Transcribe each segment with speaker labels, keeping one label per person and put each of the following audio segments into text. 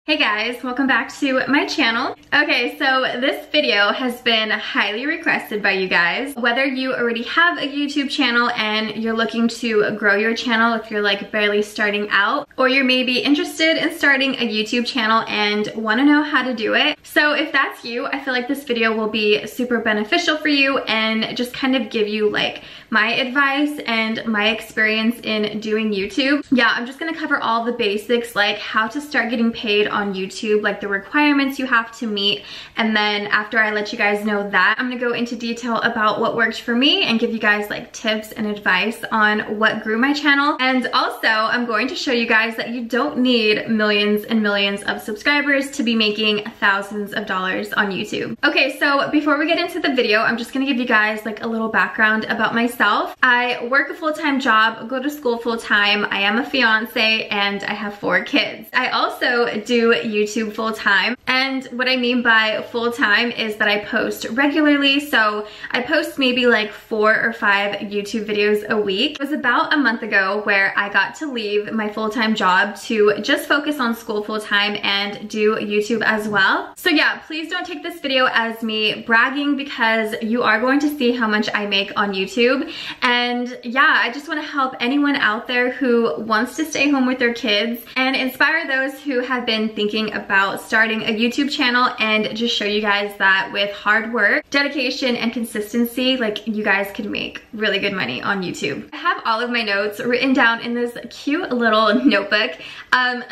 Speaker 1: Hey guys, welcome back to my channel. Okay, so this video has been highly requested by you guys. Whether you already have a YouTube channel and you're looking to grow your channel if you're like barely starting out, or you're maybe interested in starting a YouTube channel and want to know how to do it. So if that's you, I feel like this video will be super beneficial for you and just kind of give you like my advice and my experience in doing YouTube. Yeah, I'm just gonna cover all the basics, like how to start getting paid on YouTube, like the requirements you have to meet, and then after I let you guys know that, I'm gonna go into detail about what worked for me and give you guys like tips and advice on what grew my channel. And also I'm going to show you guys that you don't need millions and millions of subscribers to be making thousands of dollars on YouTube. Okay, so before we get into the video, I'm just gonna give you guys like a little background about myself. I work a full-time job, go to school full-time, I am a fiance, and I have 4 kids. I also do YouTube full-time, and what I mean by full-time is that I post regularly. So I post maybe like 4 or 5 YouTube videos a week. It was about a month ago where I got to leave my full-time job to just focus on school full-time and do YouTube as well. So yeah, please don't take this video as me bragging, because you are going to see how much I make on YouTube. And yeah, I just want to help anyone out there who wants to stay home with their kids and inspire those who have been thinking about starting a YouTube channel, and just show you guys that with hard work, dedication, and consistency, like you guys can make really good money on YouTube. I have all of my notes written down in this cute little notebook.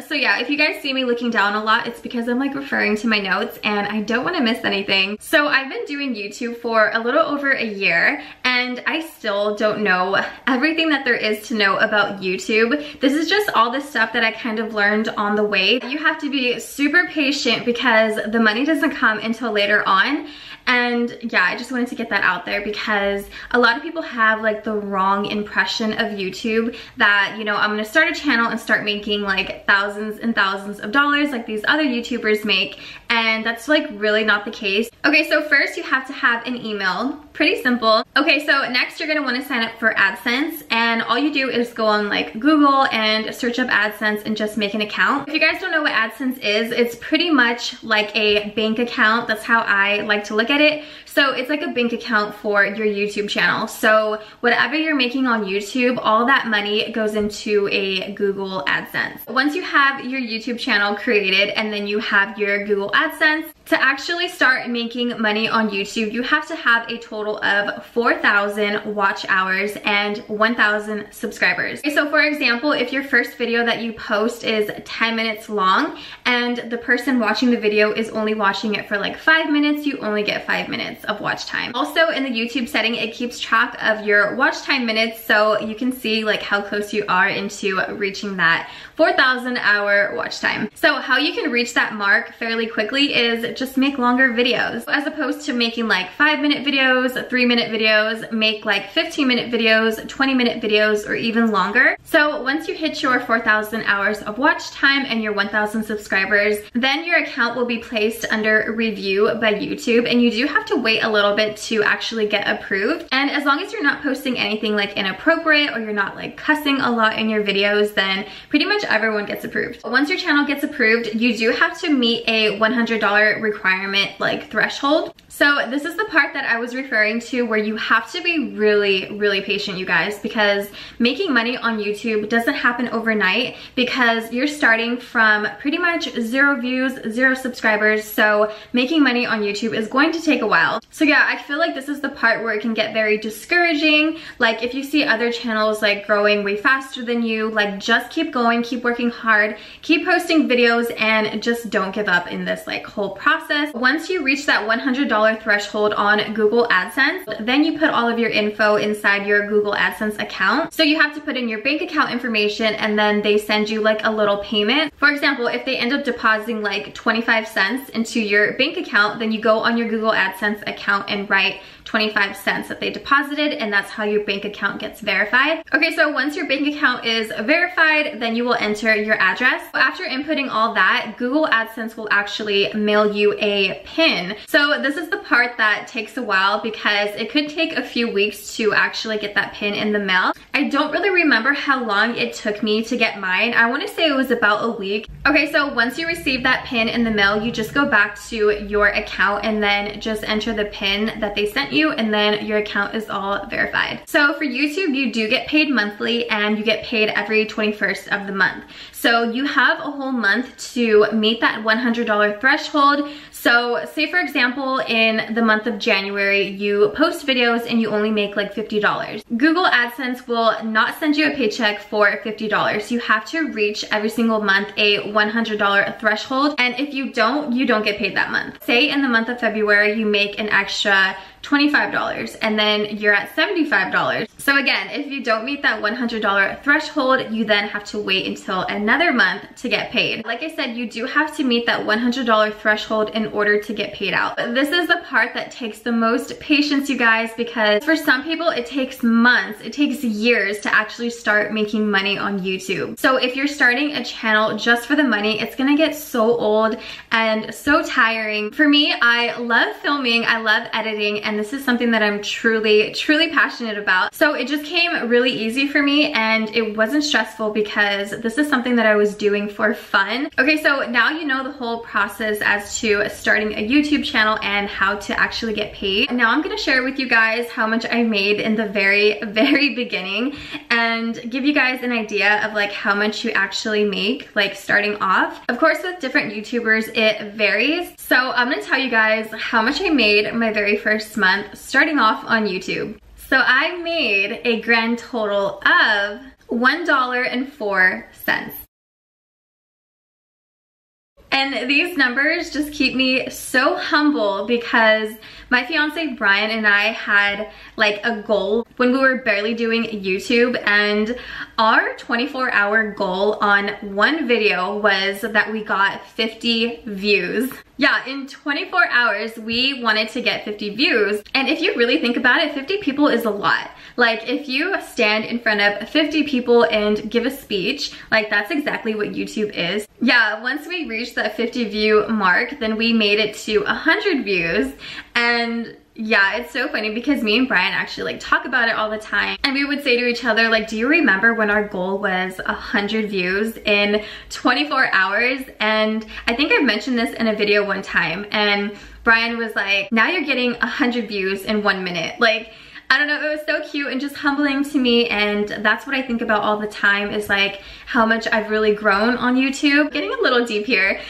Speaker 1: So yeah, if you guys see me looking down a lot, it's because I'm like referring to my notes and I don't want to miss anything. So I've been doing YouTube for a little over a year, and I still don't know everything that there is to know about YouTube. This is just all the stuff that I kind of learned on the way. You have to be super patient because the money doesn't come until later on. And yeah, I just wanted to get that out there because a lot of people have like the wrong impression of YouTube, that, you know, I'm gonna start a channel and start making like thousands and thousands of dollars like these other YouTubers make, and that's like really not the case. Okay, so first you have to have an email. Pretty simple. Okay, so next you're gonna wanna sign up for AdSense, and all you do is go on like Google and search up AdSense and just make an account. If you guys don't know what AdSense is, it's pretty much like a bank account. That's how I like to look at it. So it's like a bank account for your YouTube channel. So whatever you're making on YouTube, all that money goes into a Google AdSense. Once you have your YouTube channel created and then you have your Google AdSense, to actually start making money on YouTube, you have to have a total of 4,000 watch hours and 1,000 subscribers. Okay, so for example, if your first video that you post is 10 minutes long and the person watching the video is only watching it for like 5 minutes, you only get 5 minutes of watch time. Also in the YouTube setting, it keeps track of your watch time minutes, so you can see like how close you are into reaching that 4,000 hour watch time. So how you can reach that mark fairly quickly is just make longer videos. As opposed to making like 5-minute videos, 3-minute videos, make like 15-minute videos, 20-minute videos, or even longer. So once you hit your 4,000 hours of watch time and your 1,000 subscribers, then your account will be placed under review by YouTube, and you do have to wait a little bit to actually get approved. And as long as you're not posting anything like inappropriate, or you're not like cussing a lot in your videos, then pretty much everyone gets approved. Once your channel gets approved, you do have to meet a $100 requirement like threshold. So this is the part that I was referring to, where you have to be really patient, you guys, because making money on YouTube doesn't happen overnight, because you're starting from pretty much 0 views, 0 subscribers. So making money on YouTube is going to take a while. So yeah, I feel like this is the part where it can get very discouraging. Like if you see other channels like growing way faster than you, like just keep going, keep working hard, keep posting videos, and just don't give up in this like whole process. Once you reach that $100 threshold on Google AdSense, then you put all of your info inside your Google AdSense account. So you have to put in your bank account information, and then they send you like a little payment. For example, if they end up depositing like 25 cents into your bank account, then you go on your Google AdSense account and write 25 cents that they deposited, and that's how your bank account gets verified. Okay, so once your bank account is verified, then you will enter your address. After inputting all that, Google AdSense will actually mail you a PIN. So this is the part that takes a while because it could take a few weeks to actually get that PIN in the mail. I don't really remember how long it took me to get mine. I want to say it was about a week. Okay, so once you receive that PIN in the mail, you just go back to your account and then just enter the PIN that they sent you, and then your account is all verified. So for YouTube, you do get paid monthly, and you get paid every 21st of the month. So you have a whole month to meet that $100 threshold. So say for example, in the month of January, you post videos and you only make like $50. Google AdSense will not send you a paycheck for $50. You have to reach every single month a $100 threshold. And if you don't get paid that month. Say in the month of February, you make an extra $25 and then you're at $75. So again, if you don't meet that $100 threshold, you then have to wait until another month to get paid. Like I said, you do have to meet that $100 threshold in order to get paid out. This is the part that takes the most patience, you guys, because for some people it takes months, it takes years to actually start making money on YouTube. So if you're starting a channel just for the money, it's gonna get so old and so tiring. For me, I love filming, I love editing, and this is something that I'm truly passionate about. So it just came really easy for me, and it wasn't stressful because this is something that I was doing for fun. Okay, so now you know the whole process as to starting a YouTube channel and how to actually get paid. Now I'm gonna share with you guys how much I made in the very beginning and give you guys an idea of like how much you actually make, like starting off. Of course, with different YouTubers, it varies. So I'm gonna tell you guys how much I made my very first month starting off on YouTube. So I made a grand total of $1.04. And these numbers just keep me so humble because my fiance Brian and I had like a goal when we were barely doing YouTube, and our 24-hour goal on one video was that we got 50 views. Yeah, in 24 hours, we wanted to get 50 views. And if you really think about it, 50 people is a lot. Like if you stand in front of 50 people and give a speech, like that's exactly what YouTube is. Yeah, once we reached that 50 view mark, then we made it to 100 views. And yeah, it's so funny because me and Brian actually like talk about it all the time, and we would say to each other like, do you remember when our goal was 100 views in 24 hours? And I think I've mentioned this in a video one time, and Brian was like, now you're getting 100 views in 1 minute. Like, I don't know, it was so cute and just humbling to me, and that's what I think about all the time is like how much I've really grown on YouTube. Getting a little deep here.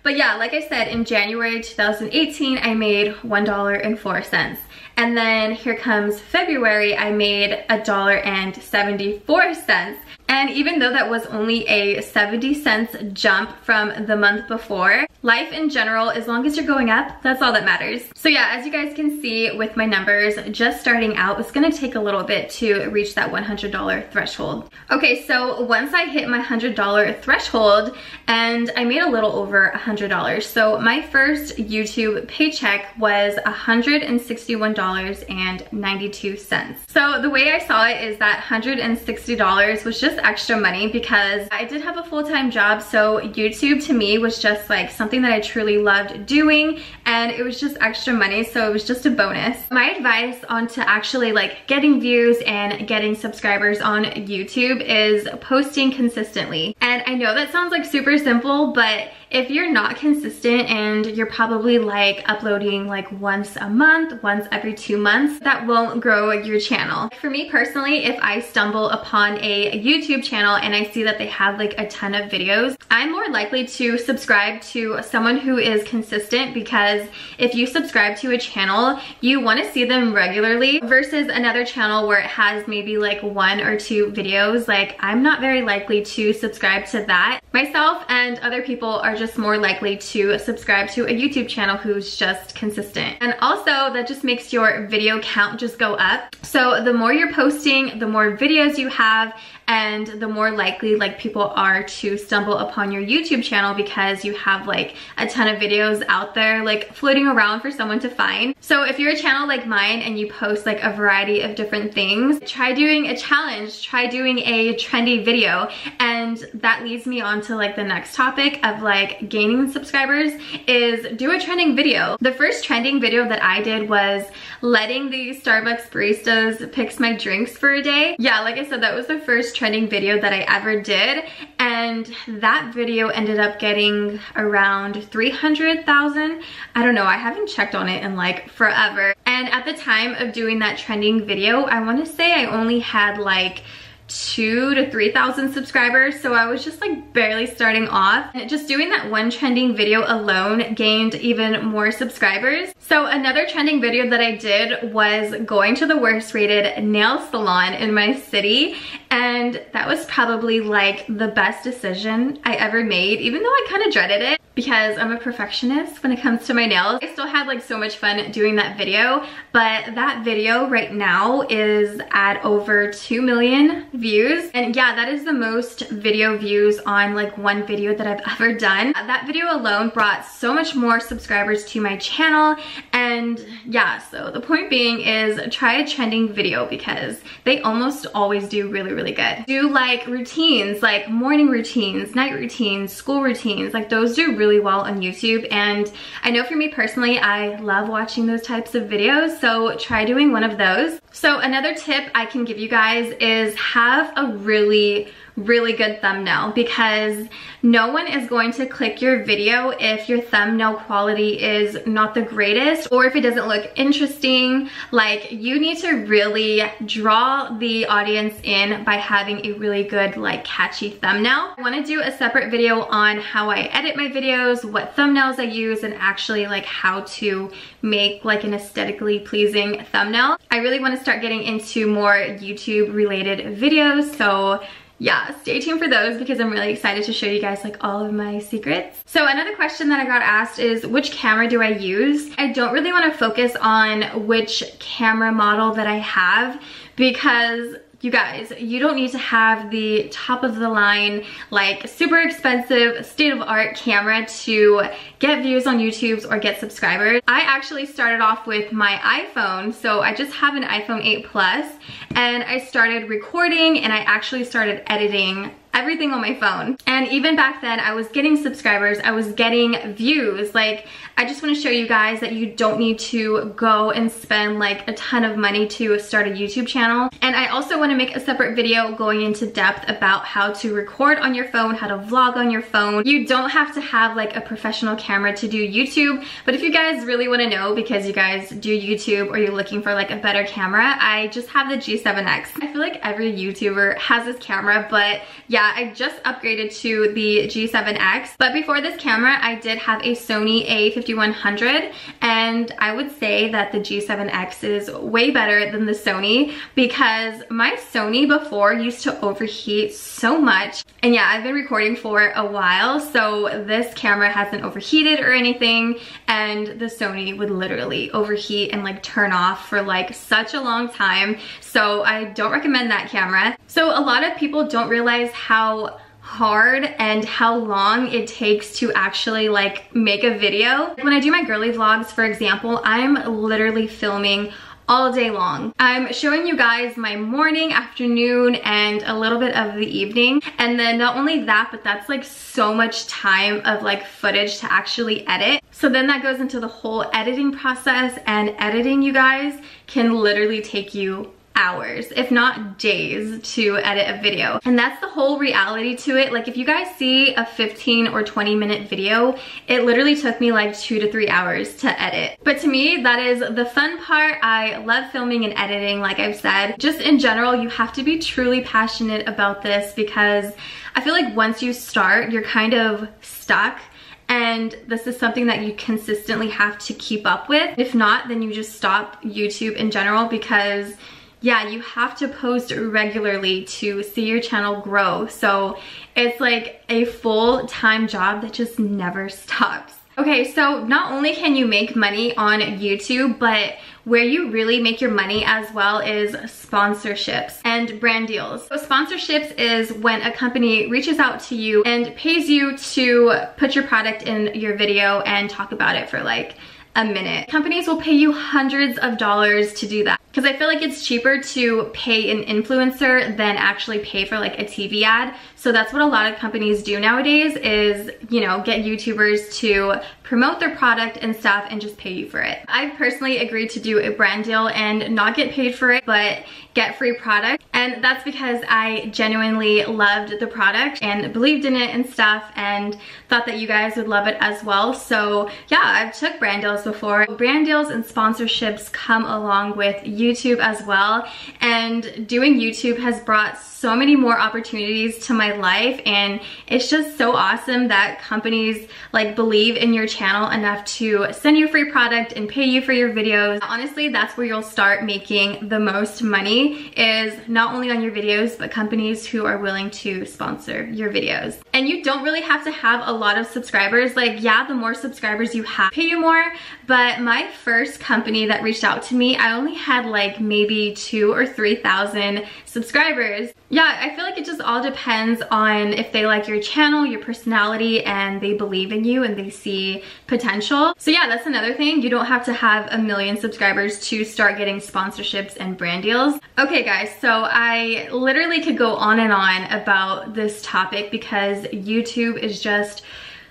Speaker 1: But yeah, like I said, in January 2018, I made $1.04. And then here comes February, I made $1.74. And even though that was only a 70 cents jump from the month before, life in general, as long as you're going up, that's all that matters. So yeah, as you guys can see with my numbers, just starting out, it's gonna take a little bit to reach that $100 threshold. Okay, so once I hit my $100 threshold, and I made a little over $100. So my first YouTube paycheck was $161.92. So the way I saw it is that $160 was just extra money because I did have a full-time job, so YouTube to me was just like something that I truly loved doing, and it was just extra money, so it was just a bonus. My advice on to actually like getting views and getting subscribers on YouTube is posting consistently. And I know that sounds like super simple, but if you're not consistent and you're probably like uploading like once a month, once every 2 months, that won't grow your channel. For me personally, if I stumble upon a YouTube channel and I see that they have like a ton of videos, I'm more likely to subscribe to someone who is consistent, because if you subscribe to a channel, you want to see them regularly versus another channel where it has maybe like 1 or 2 videos. Like, I'm not very likely to subscribe to that. Myself and other people are just more likely to subscribe to a YouTube channel who's just consistent. And also that just makes your video count just go up. So the more you're posting, the more videos you have, and the more likely like people are to stumble upon your YouTube channel because you have like a ton of videos out there like floating around for someone to find. So if you're a channel like mine and you post like a variety of different things, try doing a challenge, try doing a trendy video. And that leads me on to like the next topic of like gaining subscribers is do a trending video. The first trending video that I did was letting the Starbucks baristas pick my drinks for a day. Yeah, like I said, that was the first trending video that I ever did, and that video ended up getting around 300,000. I don't know, I haven't checked on it in like forever. And at the time of doing that trending video, I want to say I only had like 2,000 to 3,000 subscribers, so I was just like barely starting off. And just doing that one trending video alone gained even more subscribers. So another trending video that I did was going to the worst rated nail salon in my city, and that was probably like the best decision I ever made, even though I kind of dreaded it because I'm a perfectionist when it comes to my nails. I still had like so much fun doing that video, but that video right now is at over 2 million views. And yeah, that is the most video views on like one video that I've ever done. That video alone brought so much more subscribers to my channel. And yeah, so the point being is try a trending video because they almost always do really good. Do like routines, like morning routines, night routines, school routines, like those do really well on YouTube. And I know for me personally, I love watching those types of videos, so try doing one of those. So another tip I can give you guys is have a really good thumbnail, because no one is going to click your video if your thumbnail quality is not the greatest or if it doesn't look interesting. Like, you need to really draw the audience in by having a really good, like, catchy thumbnail. I want to do a separate video on how I edit my videos, what thumbnails I use, and actually like how to make like an aesthetically pleasing thumbnail. I really want to start getting into more YouTube related videos, so yeah, stay tuned for those because I'm really excited to show you guys like all of my secrets. So another question that I got asked is, which camera do I use? I don't really want to focus on which camera model that I have, because you guys, you don't need to have the top of the line, like super expensive state-of-the-art camera to get views on YouTube or get subscribers. I actually started off with my iPhone, so I just have an iPhone 8 Plus, and I started recording and I actually started editing everything on my phone. And even back then, I was getting subscribers, I was getting views. Like, I just want to show you guys that you don't need to go and spend like a ton of money to start a YouTube channel. And I also want to make a separate video going into depth about how to record on your phone, how to vlog on your phone. You don't have to have like a professional camera to do YouTube, but if you guys really want to know, because you guys do YouTube or you're looking for like a better camera, I just have the G7X. I feel like every YouTuber has this camera, but yeah, I just upgraded to the G7X. But before this camera, I did have a Sony a5100, and I would say that the G7X is way better than the Sony, because my Sony before used to overheat so much. And yeah, I've been recording for a while, so this camera hasn't overheated or anything, and the Sony would literally overheat and like turn off for like such a long time. So I don't recommend that camera. So a lot of people don't realize how hard and how long it takes to actually like make a video. When I do my girly vlogs, for example, I'm literally filming all day long. I'm showing you guys my morning, afternoon, and a little bit of the evening. And then not only that, but that's like so much time of like footage to actually edit. So then that goes into the whole editing process, and editing, you guys, can literally take you hours, if not days, to edit a video. And that's the whole reality to it. Like, if you guys see a 15 or 20 minute video, it literally took me like 2 to 3 hours to edit. But to me, that is the fun part. I love filming and editing, like I've said. Just in general, you have to be truly passionate about this, because I feel like once you start, you're kind of stuck. And this is something that you consistently have to keep up with. If not, then you just stop YouTube in general, because yeah, you have to post regularly to see your channel grow. So it's like a full-time job that just never stops. Okay, so not only can you make money on YouTube, but where you really make your money as well is sponsorships and brand deals. So sponsorships is when a company reaches out to you and pays you to put your product in your video and talk about it for like a minute. Companies will pay you hundreds of dollars to do that, because I feel like it's cheaper to pay an influencer than actually pay for like a TV ad. So that's what a lot of companies do nowadays is, you know, get YouTubers to promote their product and stuff and just pay you for it. I've personally agreed to do a brand deal and not get paid for it, but get free product. And that's because I genuinely loved the product and believed in it and stuff and thought that you guys would love it as well. So yeah, I've took brand deals before. Brand deals and sponsorships come along with YouTube as well. And doing YouTube has brought so many more opportunities to my life, and it's just so awesome that companies like believe in your channel enough to send you free product and pay you for your videos. Honestly, that's where you'll start making the most money, is not only on your videos, but companies who are willing to sponsor your videos. And you don't really have to have a lot of subscribers. Like, yeah, the more subscribers you have, pay you more. But my first company that reached out to me, I only had like maybe 2,000 or 3,000 subscribers. Yeah, I feel like it just all depends on if they like your channel, your personality, and they believe in you and they see potential. So yeah, that's another thing. You don't have to have 1 million subscribers to start getting sponsorships and brand deals. Okay guys, so I literally could go on and on about this topic because YouTube is just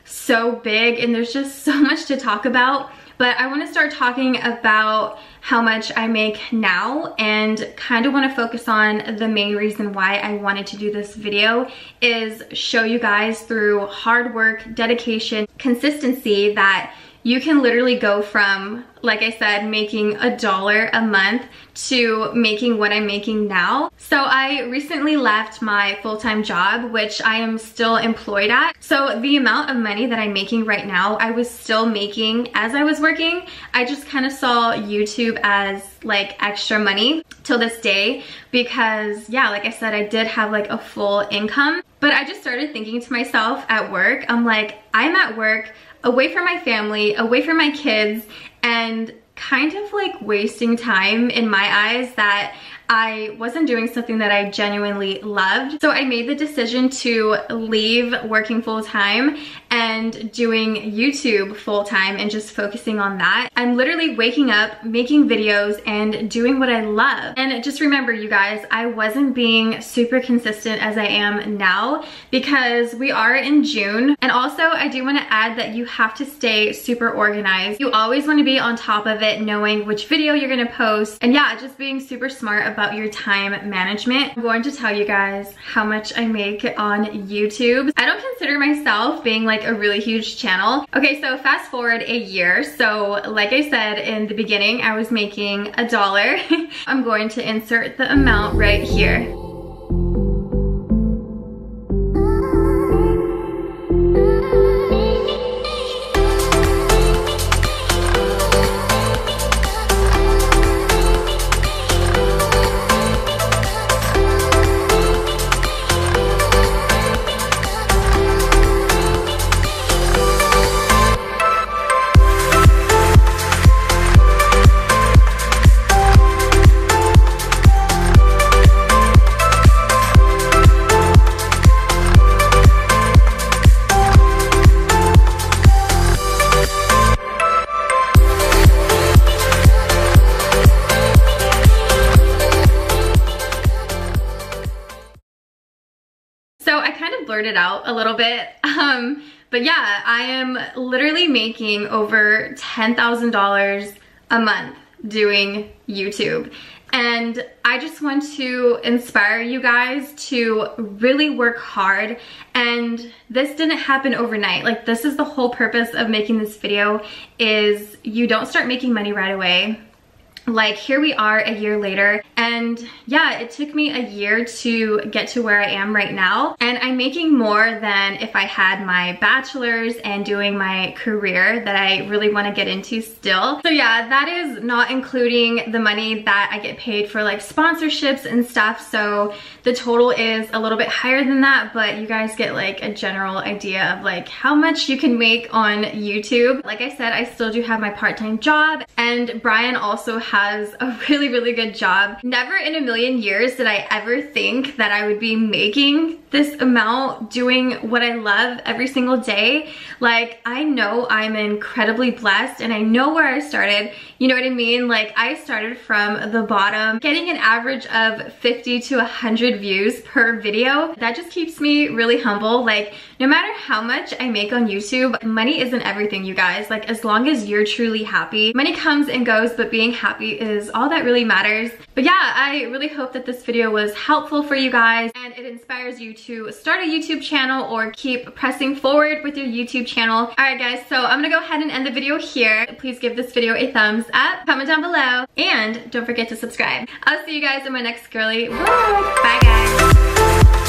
Speaker 1: so big and there's just so much to talk about. But I want to start talking about how much I make now, and kind of want to focus on the main reason why I wanted to do this video is show you guys through hard work, dedication, consistency that you can literally go from, like I said, making $1 a month to making what I'm making now. So I recently left my full-time job, which I am still employed at. So the amount of money that I'm making right now, I was still making as I was working. I just kind of saw YouTube as like extra money till this day because, yeah, like I said, I did have like a full income. But I just started thinking to myself at work, I'm like, I'm at work, away from my family, away from my kids, and kind of like wasting time in my eyes that I wasn't doing something that I genuinely loved. So I made the decision to leave working full-time and doing YouTube full-time and just focusing on that. I'm literally waking up, making videos, and doing what I love. And just remember, you guys, I wasn't being super consistent as I am now because we are in June. And also, I do want to add that you have to stay super organized. You always want to be on top of it, knowing which video you're going to post. And yeah, just being super smart about your time management. I'm going to tell you guys how much I make on YouTube. I don't consider myself being like a really huge channel. Okay, so fast forward a year. So like I said in the beginning, I was making $1. I'm going to insert the amount right here. Blurted out a little bit, but yeah, I am literally making over $10,000 a month doing YouTube, and I just want to inspire you guys to really work hard. And this didn't happen overnight. Like, this is the whole purpose of making this video, is you don't start making money right away. like here we are a year later, and yeah, it took me a year to get to where I am right now, and I'm making more than if I had my bachelor's and doing my career that I really want to get into still. So yeah, that is not including the money that I get paid for like sponsorships and stuff, so the total is a little bit higher than that, but you guys get like a general idea of like how much you can make on YouTube. Like I said, I still do have my part-time job, and Brian also has a really good job. Never in a million years did I ever think that I would be making this amount doing what I love every single day. Like, I know I'm incredibly blessed, and I know where I started, you know what I mean? Like, I started from the bottom, getting an average of 50 to 100 views per video. That just keeps me really humble. Like, no matter how much I make on YouTube, money isn't everything, you guys. Like, as long as you're truly happy, money comes and goes, but being happy is all that really matters. But yeah, I really hope that this video was helpful for you guys, and it inspires you to start a YouTube channel or keep pressing forward with your YouTube channel. Alright guys, so I'm gonna go ahead and end the video here. Please give this video a thumbs up, comment down below, and don't forget to subscribe. I'll see you guys in my next girly vlog. Bye guys!